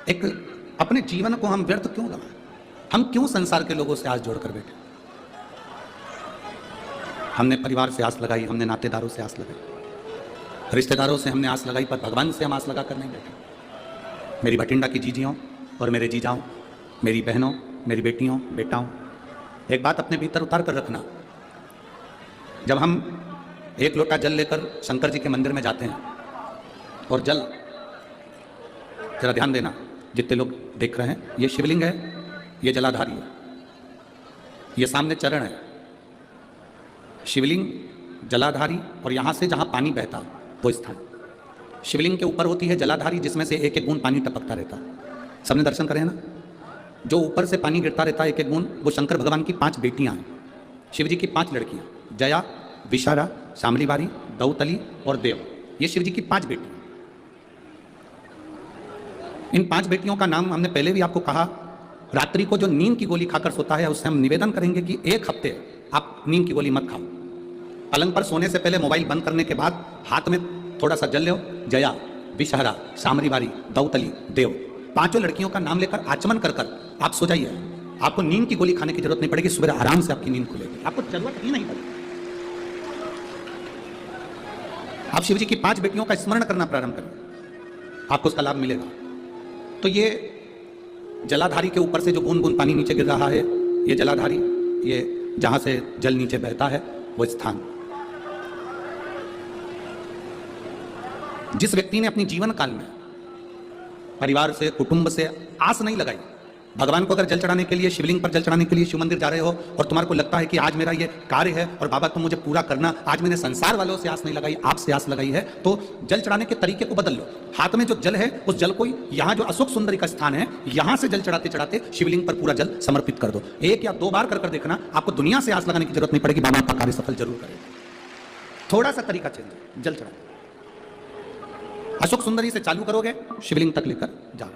एक अपने जीवन को हम व्यर्थ क्यों लगाएं? हम क्यों संसार के लोगों से आस जोड़कर बैठे? हमने परिवार से आस लगाई, हमने नातेदारों से आस लगाई, रिश्तेदारों से हमने आस लगाई, पर भगवान से हम आस लगा कर नहीं बैठे। मेरी भटिंडा की जीजियों और मेरे जीजाओं, मेरी बहनों, मेरी बेटियों, बेटाओं, एक बात अपने भीतर उतार कर रखना। जब हम एक लोटा जल लेकर शंकर जी के मंदिर में जाते हैं, और जल, जरा ध्यान देना जितने लोग देख रहे हैं, ये शिवलिंग है, ये जलाधारी है, ये सामने चरण है, शिवलिंग, जलाधारी, और यहां से जहां पानी बहता वो स्थान। शिवलिंग के ऊपर होती है जलाधारी, जिसमें से एक एक बूंद पानी टपकता रहता। सबने दर्शन करे ना? जो ऊपर से पानी गिरता रहता है एक एक बूंद, वो शंकर भगवान की 5 बेटियां हैं, शिव जी की 5 लड़कियां, जया, विशारा, शामलीबारी, दौतली और देव। ये शिव जी की 5 बेटियां। इन 5 बेटियों का नाम हमने पहले भी आपको कहा। रात्रि को जो नींद की गोली खाकर सोता है, उससे हम निवेदन करेंगे कि 1 हफ्ते आप नींद की गोली मत खाओ। पलंग पर सोने से पहले मोबाइल बंद करने के बाद हाथ में थोड़ा सा जल लो, जया, विषहरा, शामरीबारी, दौतली, देव, 5 लड़कियों का नाम लेकर आचमन कर कर आप सो जाइए। आपको नींद की गोली खाने की जरूरत नहीं पड़ेगी, सुबह आराम से आपकी नींद खुलेगी, आपको जरूरत ही नहीं पड़ेगी। आप शिव जी की 5 बेटियों का स्मरण करना प्रारंभ करें, आपको उसका लाभ मिलेगा। तो ये जलाधारी के ऊपर से जो बूंद बूंद पानी नीचे गिर रहा है, ये जलाधारी, ये जहां से जल नीचे बहता है वो स्थान। जिस व्यक्ति ने अपनी जीवन काल में परिवार से, कुटुंब से आस नहीं लगाई, भगवान को अगर जल चढ़ाने के लिए, शिवलिंग पर जल चढ़ाने के लिए शिव मंदिर जा रहे हो और तुम्हारे को लगता है कि आज मेरा ये कार्य है और बाबा तुम मुझे पूरा करना, आज मैंने संसार वालों से आस नहीं लगाई, आपसे आस लगाई है, तो जल चढ़ाने के तरीके को बदल लो। हाथ में जो जल है उस जल को, यहाँ जो अशोक सुंदरी का स्थान है, यहां से जल चढ़ाते चढ़ाते शिवलिंग पर पूरा जल समर्पित कर दो। 1 या 2 बार कर देखना, आपको दुनिया से आस लगाने की जरूरत नहीं पड़ेगी, बाबा आपका कार्य सफल जरूर करेगा। थोड़ा सा तरीका चेंज, जल चढ़ा अशोक सुंदरी से चालू करोगे, शिवलिंग तक लेकर जाओ।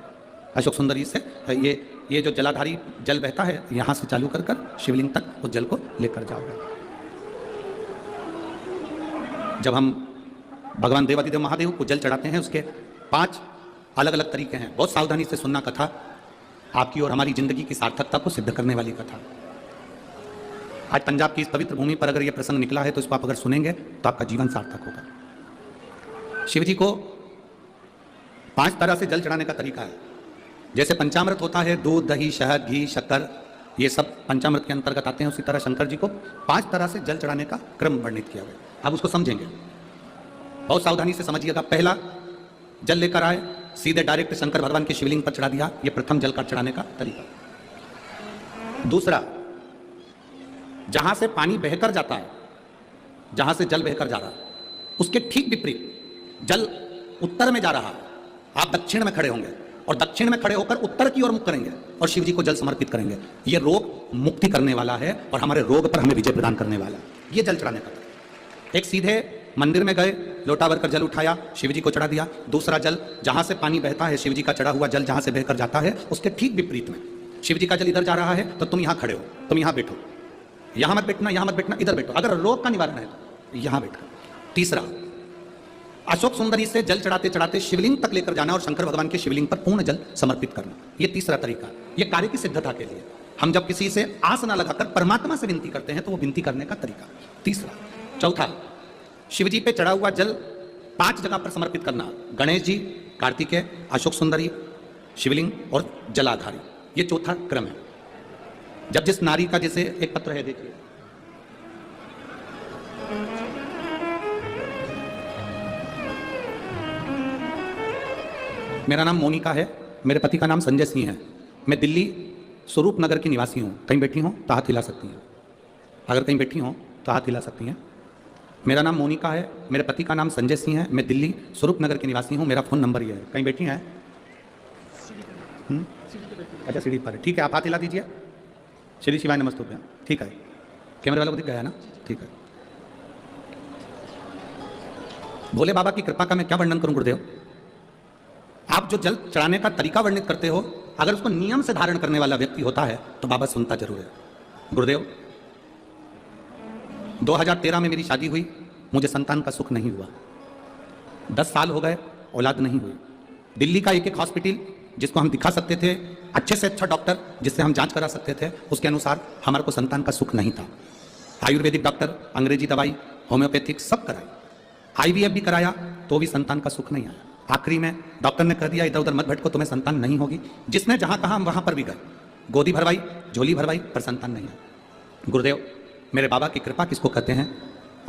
अशोक सुंदरी से ये जो जलाधारी जल बहता है, यहां से चालू कर कर शिवलिंग तक उस जल को लेकर जाओगे। जब हम भगवान देवादिदेव महादेव को जल चढ़ाते हैं, उसके 5 अलग अलग तरीके हैं। बहुत सावधानी से सुनना कथा, आपकी और हमारी जिंदगी की सार्थकता को सिद्ध करने वाली कथा। आज पंजाब की इस पवित्र भूमि पर अगर यह प्रसंग निकला है, तो इसको आप अगर सुनेंगे तो आपका जीवन सार्थक होगा। शिव जी को 5 तरह से जल चढ़ाने का तरीका है। जैसे पंचामृत होता है, दूध, दही, शहद, घी, शक्कर, ये सब पंचामृत के अंतर्गत आते हैं, उसी तरह शंकर जी को 5 तरह से जल चढ़ाने का क्रम वर्णित किया गया। आप उसको समझेंगे, बहुत सावधानी से समझिएगा। पहला, जल लेकर आए, सीधे डायरेक्ट शंकर भगवान के शिवलिंग पर चढ़ा दिया, ये प्रथम जल का चढ़ाने का तरीका। दूसरा, जहां से पानी बहकर जाता है, जहां से जल बहकर जा रहा है, उसके ठीक विपरीत जल उत्तर में जा रहा है, आप दक्षिण में खड़े होंगे और दक्षिण में खड़े होकर उत्तर की ओर मुख करेंगे और शिव जी को जल समर्पित करेंगे। यह रोग मुक्ति करने वाला है और हमारे रोग पर हमें विजय प्रदान करने वाला है। यह जल चढ़ाने का तरीका। एक, सीधे मंदिर में गए, लोटा भरकर जल उठाया, शिव जी को चढ़ा दिया। दूसरा जल, जहां से पानी बहता है, शिव जी का चढ़ा हुआ जल जहां से बहकर जाता है, उसके ठीक विपरीत में शिव जी का जल इधर जा रहा है, तो तुम यहां खड़े हो, तुम यहां बैठो, यहां मत बैठना, यहां मत बैठना, इधर बैठो। अगर रोग का निवारण है तो यहां बैठो। तीसरा, अशोक सुंदरी से जल चढ़ाते चढ़ाते शिवलिंग तक लेकर जाना और शंकर भगवान के शिवलिंग पर पूर्ण जल समर्पित करना। यह तीसरा तरीका, यह कार्य की सिद्धता के लिए। हम जब किसी से आस ना लगाकर परमात्मा से विनती करते हैं, तो वो विनती करने का तरीका तीसरा। चौथा, शिव जी पे चढ़ा हुआ जल 5 जगह पर समर्पित करना। गणेश जी, कार्तिकेय, अशोक सुंदरी, शिवलिंग और जलाधारी, ये चौथा क्रम है। जब जिस नारी का, जैसे एक पत्र है, देखिए, मेरा नाम मोनिका है, मेरे पति का नाम संजय सिंह है, मैं दिल्ली स्वरूप नगर की निवासी हूँ। कहीं बैठी हो तो हाथ हिला सकती हैं, अगर कहीं बैठी हो तो हाथ हिला सकती हैं। मेरा नाम मोनिका है, मेरे पति का नाम संजय सिंह है, मैं दिल्ली स्वरूप नगर की निवासी हूँ, मेरा फ़ोन नंबर ये है। कहीं बैठी हैं? अच्छा, सीढ़ी पर है, ठीक है, आप हाथ हिला दीजिए। श्री शिवाय नमस्तुभ्यम, ठीक है, कैमरे वालों को दिख गया ना? ठीक है। भोले बाबा की कृपा का मैं क्या वर्णन करूं गुरुदेव। आप जो जल चढ़ाने का तरीका वर्णित करते हो, अगर उसको नियम से धारण करने वाला व्यक्ति होता है तो बाबा सुनता जरूर है। गुरुदेव, 2013 में मेरी शादी हुई, मुझे संतान का सुख नहीं हुआ। 10 साल हो गए, औलाद नहीं हुई। दिल्ली का एक हॉस्पिटल जिसको हम दिखा सकते थे, अच्छे से अच्छा डॉक्टर जिससे हम जांच करा सकते थे, उसके अनुसार हमारे को संतान का सुख नहीं था। आयुर्वेदिक डॉक्टर, अंग्रेजी दवाई, होम्योपैथिक सब कराई, आईवीएफ भी कराया तो भी संतान का सुख नहीं आया। आखिरी में डॉक्टर ने कर दिया इधर उधर मत भटको, तुम्हें संतान नहीं होगी। जिसने जहां कहा हम वहां पर भी गए, गोदी भरवाई, झोली भरवाई, पर संतान नहीं आया। गुरुदेव मेरे बाबा की कृपा किसको कहते हैं?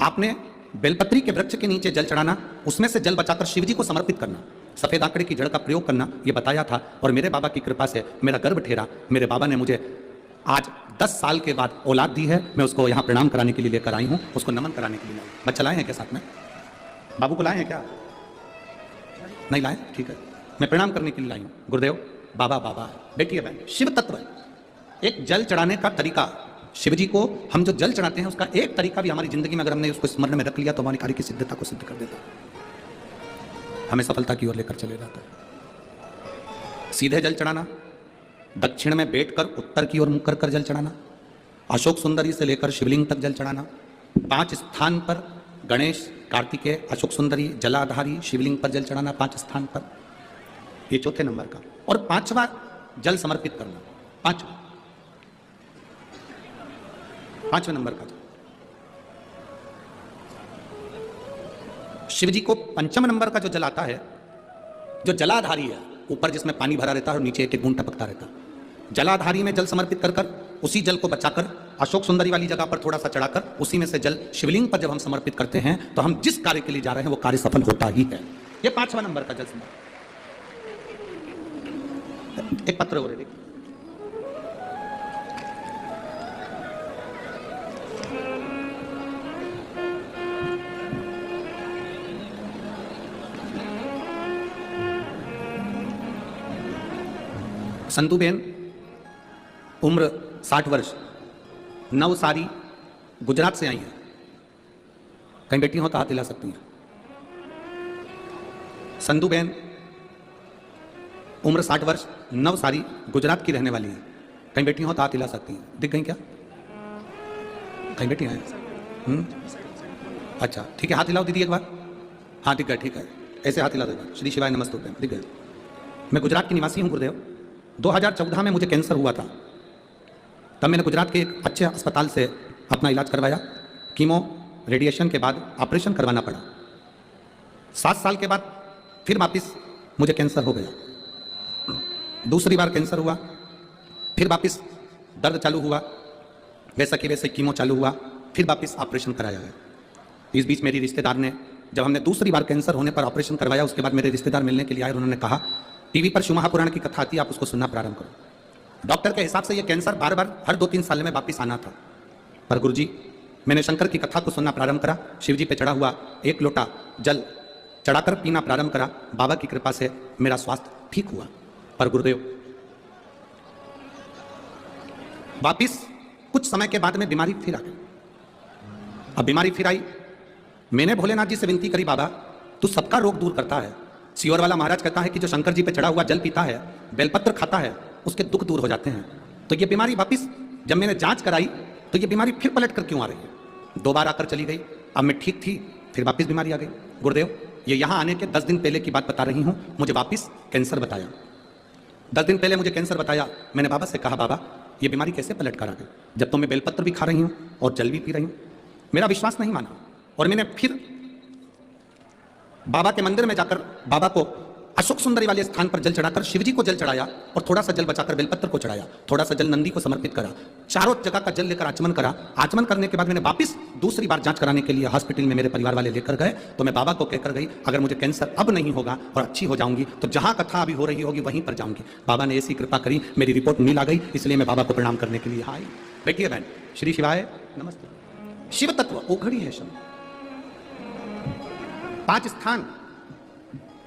आपने बेलपत्री के वृक्ष के नीचे जल चढ़ाना, उसमें से जल बचाकर शिव जी को समर्पित करना, सफेद आंकड़े की जड़ का प्रयोग करना, ये बताया था। और मेरे बाबा की कृपा से मेरा गर्भ ठेरा, मेरे बाबा ने मुझे आज 10 साल के बाद औलाद दी है। मैं उसको यहाँ प्रणाम कराने के लिए लेकर आई हूँ, उसको नमन कराने के लिए लाई। बच्चा लाए हैं क्या साथ में? बाबू को लाए हैं क्या? नहीं लाए? ठीक है, मैं प्रणाम करने के लिए लाई हूँ। गुरुदेव बाबा बाबा है, बेटी है बहन, शिव तत्व है। एक जल चढ़ाने का तरीका, शिव जी को हम जो जल चढ़ाते हैं उसका एक तरीका भी हमारी जिंदगी में अगर हमने उसको स्मरण में रख लिया तो हमारी कार्य की सिद्धता को सिद्ध कर देता है, हमें सफलता की ओर लेकर चले जाता है। सीधे जल चढ़ाना, दक्षिण में बैठकर उत्तर की ओर मुख कर कर जल चढ़ाना, अशोक सुंदरी से लेकर शिवलिंग तक जल चढ़ाना, 5 स्थान पर गणेश, कार्तिकेय, अशोक सुंदरी, जलाधारी, शिवलिंग पर जल चढ़ाना 5 स्थान पर, ये चौथे नंबर का। और 5वां जल समर्पित करना, 5वें नंबर का। शिव जी को 5वें नंबर का जो जल आता है, जो जलाधारी है, ऊपर जिसमें पानी भरा रहता है और नीचे एक एक बूंद टपकता रहता है, जलाधारी में जल समर्पित कर कर उसी जल को बचाकर अशोक सुंदरी वाली जगह पर थोड़ा सा चढ़ाकर उसी में से जल शिवलिंग पर जब हम समर्पित करते हैं तो हम जिस कार्य के लिए जा रहे हैं वो कार्य सफल होता ही है। ये 5वां नंबर का जल समर्पित। एक पत्र हो रहे, संतुबेन, उम्र 60 वर्ष, नवसारी, गुजरात से आई है। कहीं बेटी हो तो हाथ हिला सकती हैं। संतुबेन, उम्र 60 वर्ष, नवसारी, गुजरात की रहने वाली है। कहीं बेटी हो तो हाथ हिला सकती हैं। दिख गई क्या? कहीं बेटी हैं? अच्छा ठीक है, हाथ हिलाओ दीदी एक बार। हाँ दिख गए, ठीक है, ऐसे हाथ हिला देगा। श्री शिवाय नमस्ते, दिख गए। मैं गुजरात की निवासी हूँ गुरुदेव। 2014 में मुझे कैंसर हुआ था, तब मैंने गुजरात के एक अच्छे अस्पताल से अपना इलाज करवाया। कीमो रेडिएशन के बाद ऑपरेशन करवाना पड़ा। 7 साल के बाद फिर वापस मुझे कैंसर हो गया। दूसरी बार कैंसर हुआ, फिर वापस दर्द चालू हुआ, वैसा कि वैसे कीमो चालू हुआ, फिर वापस ऑपरेशन कराया गया। इस बीच मेरी रिश्तेदार ने, जब हमने दूसरी बार कैंसर होने पर ऑपरेशन करवाया, उसके बाद मेरे रिश्तेदार मिलने के लिए आए और उन्होंने कहा टीवी पर शिव महापुराण की कथा आती है, आप उसको सुनना प्रारंभ करो। डॉक्टर के हिसाब से ये कैंसर बार बार हर 2-3 साल में वापस आना था। पर गुरुजी, मैंने शंकर की कथा को सुनना प्रारंभ करा, शिव जी पे चढ़ा हुआ 1 लोटा जल चढ़ाकर पीना प्रारंभ करा। बाबा की कृपा से मेरा स्वास्थ्य ठीक हुआ। पर गुरुदेव, वापिस कुछ समय के बाद में बीमारी फिर आ गई। अब बीमारी फिर आई, मैंने भोलेनाथ जी से विनती करी, बाबा तू सबका रोग दूर करता है। सियोर वाला महाराज कहता है कि जो शंकर जी पे चढ़ा हुआ जल पीता है, बेलपत्र खाता है, उसके दुख दूर हो जाते हैं। तो ये बीमारी वापिस जब मैंने जांच कराई तो ये बीमारी फिर पलट कर क्यों आ रही है? 2 बार आकर चली गई, अब मैं ठीक थी, फिर वापिस बीमारी आ गई। गुरुदेव, ये यहाँ आने के 10 दिन पहले की बात बता रही हूँ, मुझे वापिस कैंसर बताया। 10 दिन पहले मुझे कैंसर बताया। मैंने बाबा से कहा, बाबा ये बीमारी कैसे पलट कर आ गई, जब तो मैं बेलपत्र भी खा रही हूँ और जल भी पी रही हूँ। मेरा विश्वास नहीं माना और मैंने फिर बाबा के मंदिर में जाकर बाबा को अशोक सुंदरी वाले स्थान पर जल चढ़ाकर शिव जी को जल चढ़ाया और थोड़ा सा जल बचाकर बेलपत्र को चढ़ाया, थोड़ा सा जल नंदी को समर्पित करा, चारों जगह का जल लेकर आचमन करा। आचमन करने के बाद मैंने वापस दूसरी बार जांच कराने के लिए हॉस्पिटल में मेरे परिवार वाले लेकर गए। तो मैं बाबा को कहकर गई, अगर मुझे कैंसर अब नहीं होगा और अच्छी हो जाऊंगी तो जहां कथा अभी हो रही होगी वहीं पर जाऊंगी। बाबा ने ऐसी कृपा करी, मेरी रिपोर्ट नील आ गई, इसलिए मैं बाबा को प्रणाम करने के लिए आई। बैठिए बहन। श्री शिवाय नमस्ते। शिव तत्व ओघड़ी है शब्द। 5 स्थान,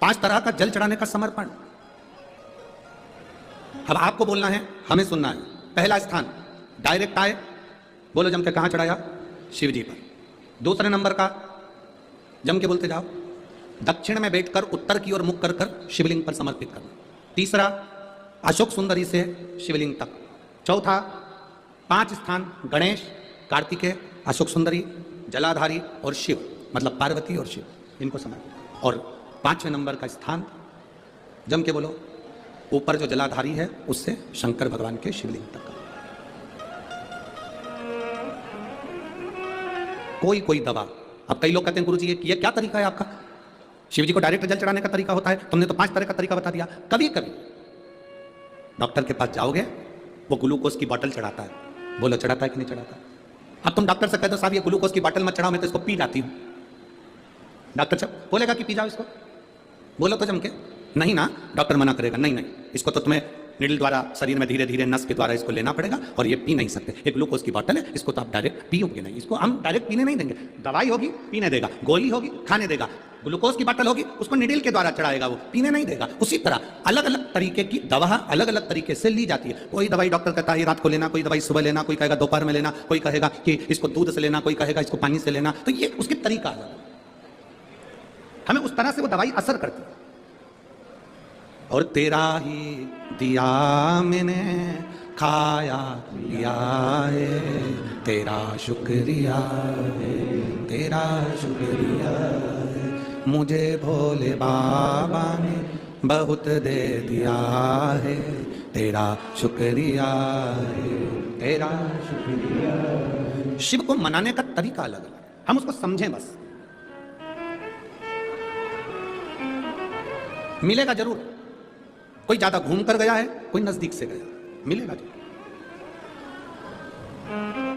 5 तरह का जल चढ़ाने का समर्पण। अब आपको बोलना है, हमें सुनना है। पहला स्थान डायरेक्ट आए, बोलो जम के, कहां चढ़ाया? शिव जी पर। दूसरे नंबर का जम के बोलते जाओ, दक्षिण में बैठकर उत्तर की ओर मुख कर कर शिवलिंग पर समर्पित करना। तीसरा, अशोक सुंदरी से शिवलिंग तक। चौथा, 5 स्थान गणेश, कार्तिकेय, अशोक सुंदरी, जलाधारी और शिव, मतलब पार्वती और शिव, इनको समर्पित। और 5वें नंबर का स्थान, जम के बोलो, ऊपर जो जलाधारी है उससे शंकर भगवान के शिवलिंग तक। कोई कोई दवा। अब कई लोग कहते हैं गुरुजी ये क्या तरीका है आपका, शिव जी को डायरेक्ट जल चढ़ाने का तरीका होता है, तुमने तो 5 तरह का तरीका बता दिया। कभी कभी डॉक्टर के पास जाओगे, वो ग्लूकोज की बोतल चढ़ाता है, बोलो चढ़ाता है कि नहीं चढ़ाता। अब तुम डॉक्टर से कह दो साहब ये ग्लूकोज की बोतल मत चढ़ाओ, मैं तो इसको पी जाती हूं। डॉक्टर साहब बोलेगा कि पी जाओ इसको, बोलो तो जम के, नहीं ना, डॉक्टर मना करेगा, नहीं नहीं इसको तो तुम्हें निडल द्वारा शरीर में धीरे धीरे नस के द्वारा इसको लेना पड़ेगा और ये पी नहीं सकते। एक ग्लूकोज की बोतल है, इसको तो आप डायरेक्ट पियोगे नहीं, इसको हम डायरेक्ट पीने नहीं देंगे। दवाई होगी पीने देगा, गोली होगी खाने देगा, ग्लूकोज की बोतल होगी उसको निडल के द्वारा चढ़ाएगा, वो पीने नहीं देगा। उसी तरह अलग अलग तरीके की दवा अलग अलग तरीके से ली जाती है। कोई दवाई डॉक्टर कहता है रात को लेना, कोई दवाई सुबह लेना, कोई कहेगा दोपहर में लेना, कोई कहेगा कि इसको दूध से लेना, कोई कहेगा इसको पानी से लेना। तो ये उसके तरीका अलग, हमें उस तरह से वो दवाई असर करती है। और तेरा ही दिया मैंने खाया लिया है, तेरा शुक्रिया है, तेरा शुक्रिया है, मुझे भोले बाबा ने बहुत दे दिया है, तेरा शुक्रिया है, तेरा शुक्रिया। शिव को मनाने का तरीका अलग अलग, हम उसको समझें बस। मिलेगा जरूर, कोई ज्यादा घूम कर गया है, कोई नजदीक से गया, मिलेगा जरूर।